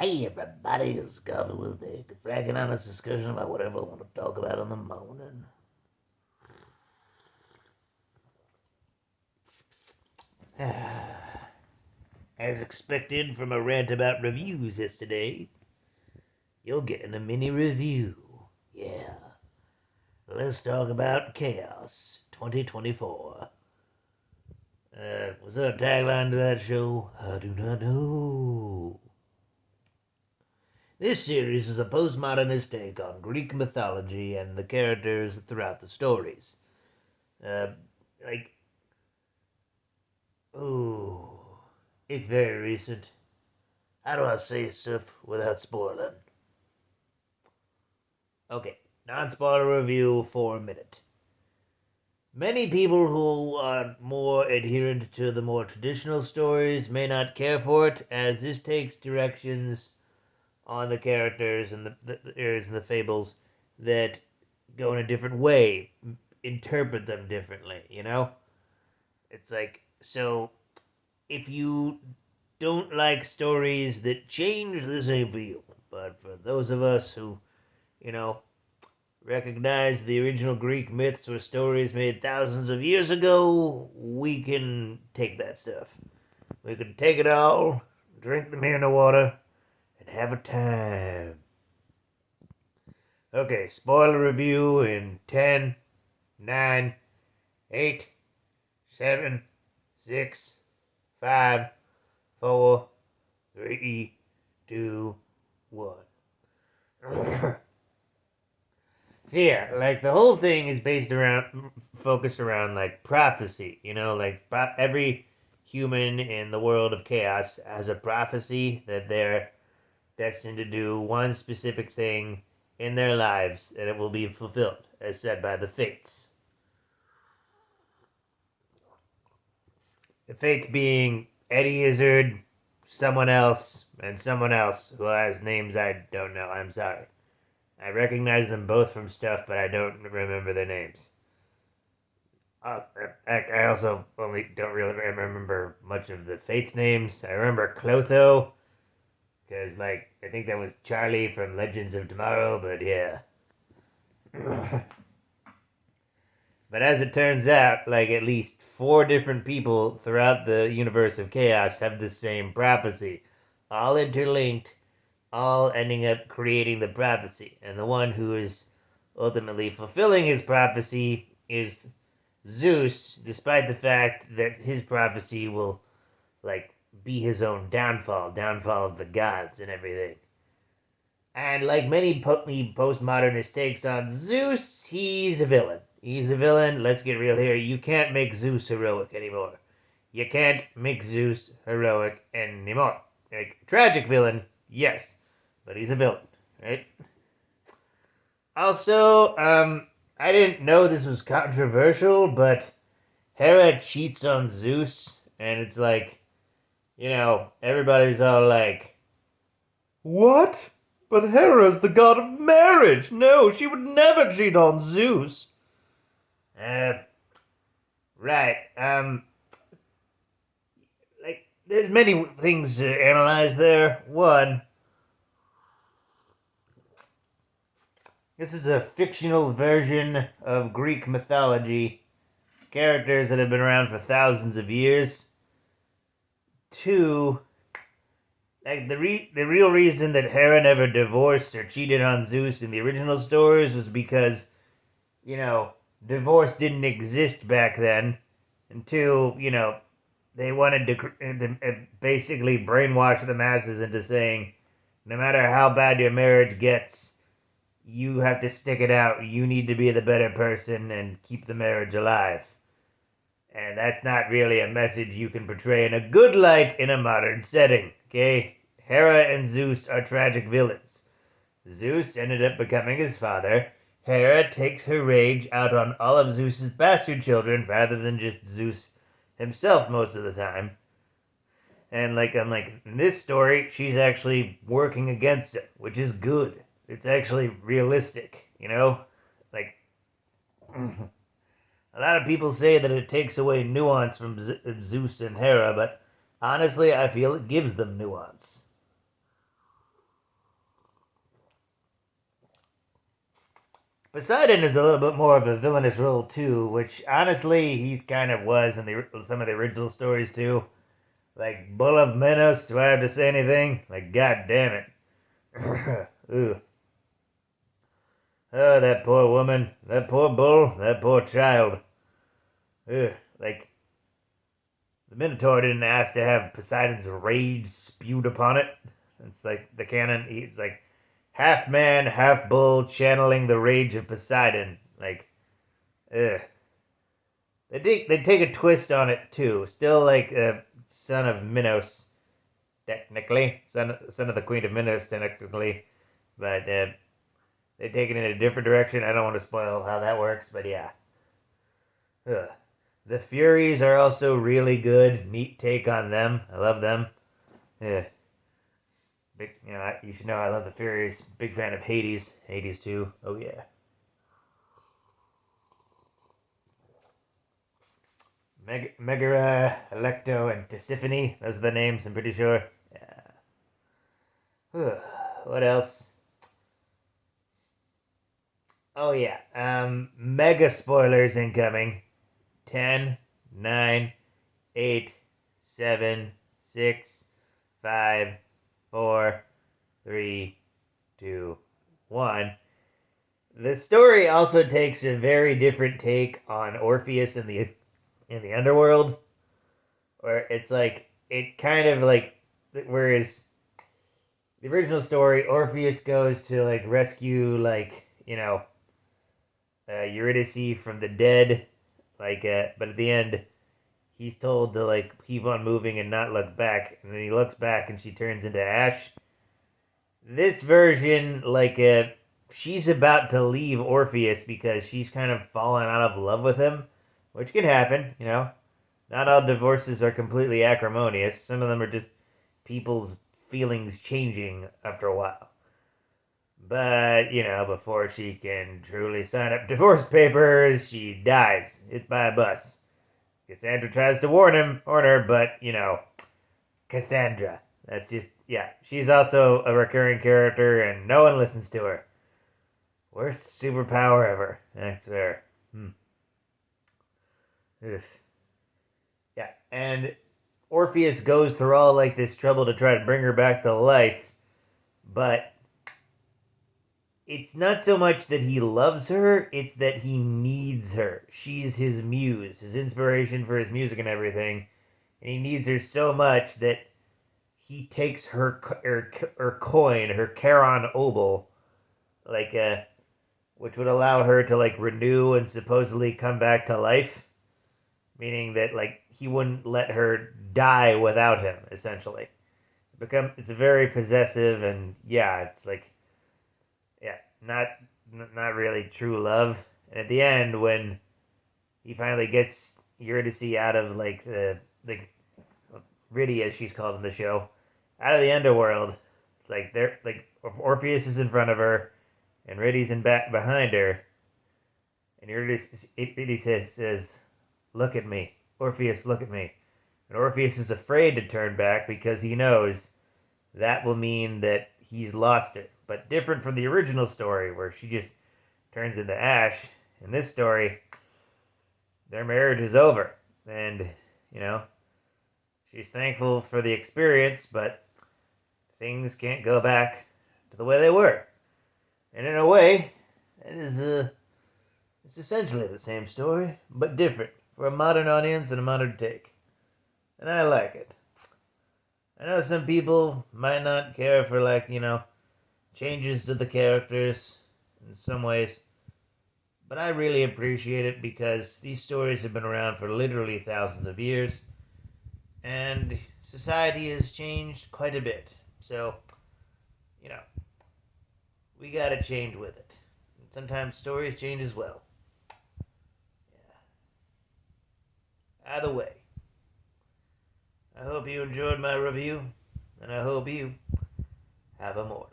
Hey everybody, it's Coffee with Mick. A frank and honest discussion about whatever I want to talk about in the morning. As expected from a rant about reviews yesterday, you're getting a mini review. Yeah. Let's talk about Chaos 2024. Was there a tagline to that show? I do not know. This series is a postmodernist take on Greek mythology and the characters throughout the stories. Uh, like, ooh, it's very recent. How do I say stuff without spoiling? Okay, non-spoiler review for a minute. Many people who are more adherent to the more traditional stories may not care for it, as this takes directions on the characters and the eras and the fables that go in a different way, interpret them differently, you know? It's like, so if you don't like stories that change, this ain't for you. But for those of us who, you know, recognize the original Greek myths were stories made thousands of years ago, we can take that stuff. We can take it all, drink the Mirna water, and have a time. Okay, spoiler review in 10, 9, 8, 7, 6, 5, 4, 3, 2, 1. So yeah, like the whole thing is focused around like prophecy. You know, like every human in the world of chaos has a prophecy that they're destined to do one specific thing in their lives, and it will be fulfilled, as said by the fates. The fates being Eddie Izzard, someone else who has names I don't know. I'm sorry. I recognize them both from stuff, but I don't remember their names. I also only don't really remember much of the Fates names. I remember Clotho, because, like, I think that was Charlie from Legends of Tomorrow, but yeah. But as it turns out, like, at least 4 different people throughout the universe of Chaos have the same prophecy. All interlinked, all ending up creating the prophecy. And the one who is ultimately fulfilling his prophecy is Zeus, despite the fact that his prophecy will, like, be his own downfall of the gods and everything. And like many postmodernist takes on Zeus, he's a villain. He's a villain. Let's get real here. You can't make Zeus heroic anymore. You can't make Zeus heroic anymore. Like, tragic villain, yes, but he's a villain, right? Also, I didn't know this was controversial, but Hera cheats on Zeus, and it's like, everybody's all like, "What? But Hera's the god of marriage. No, she would never cheat on Zeus." Uh, right. Like, there's many things to analyze there. One, this is a fictional version of Greek mythology, characters that have been around for thousands of years. Two, like the real reason that Hera never divorced or cheated on Zeus in the original stories was because, divorce didn't exist back then. And two, they wanted to basically brainwash the masses into saying, no matter how bad your marriage gets, you have to stick it out. You need to be the better person and keep the marriage alive. And that's not really a message you can portray in a good light in a modern setting, okay? Hera and Zeus are tragic villains. Zeus ended up becoming his father. Hera takes her rage out on all of Zeus's bastard children rather than just Zeus himself most of the time. And unlike in this story, she's actually working against it, which is good. It's actually realistic, Like, a lot of people say that it takes away nuance from Zeus and Hera, but honestly, I feel it gives them nuance. Poseidon is a little bit more of a villainous role too, which honestly he kind of was in some of the original stories too. Like Bull of Minos, do I have to say anything? Like, god damn it. Ugh. Oh, that poor woman, that poor bull, that poor child. Ugh. Like, the Minotaur didn't ask to have Poseidon's rage spewed upon it. It's like the canon, he's like half man, half bull, channeling the rage of Poseidon. Like, ugh. They take a twist on it too. Still like a son of Minos, technically, son of the Queen of Minos, technically, but they take it in a different direction. I don't want to spoil how that works, but yeah. Ugh. The Furies are also really good. Neat take on them. I love them. Yeah. You should know I love the Furies. Big fan of Hades. Hades too. Oh yeah. Megara, Electo, and Tisiphone. Those are the names. I'm pretty sure. Yeah. What else? Oh yeah. Mega spoilers incoming. 10, 9, 8, 7, 6, 5, 4, 3, 2, 1. The story also takes a very different take on Orpheus in the underworld, where it's like it kind of like whereas the original story, Orpheus goes to like rescue Eurydice from the dead, but at the end he's told to like keep on moving and not look back, and then he looks back and she turns into ash. This version, she's about to leave Orpheus because she's kind of fallen out of love with him, which can happen, you know. Not all divorces are completely acrimonious. Some of them are just people's feelings changing after a while. But, before she can truly sign up divorce papers, she dies, hit by a bus. Cassandra tries to warn her, but, Cassandra. That's just, yeah. She's also a recurring character, and no one listens to her. Worst superpower ever. I swear. Ugh. Yeah, and Orpheus goes through all like this trouble to try to bring her back to life, but it's not so much that he loves her, it's that he needs her. She's his muse, his inspiration for his music and everything, and he needs her so much that he takes her coin, her Charon Obol, like which would allow her to like renew and supposedly come back to life, meaning that like he wouldn't let her die without him. Essentially, it's very possessive, and yeah, it's like yeah, not really true love. And at the end, when he finally gets Eurydice out of like the Riddy, as she's called in the show, out of the underworld, like they're like Orpheus is in front of her, and Riddy's in back behind her, and Eurydice says, "Look at me, Orpheus, look at me." And Orpheus is afraid to turn back because he knows that will mean that he's lost it. But different from the original story where she just turns into ash. In this story, their marriage is over. And, you know, she's thankful for the experience, but things can't go back to the way they were. And in a way, it's essentially the same story, but different for a modern audience and a modern take. And I like it. I know some people might not care for, changes to the characters in some ways, but I really appreciate it because these stories have been around for literally thousands of years, and society has changed quite a bit. So, you know, we gotta change with it. And sometimes stories change as well. Yeah. Either way, I hope you enjoyed my review, and I hope you have a morning.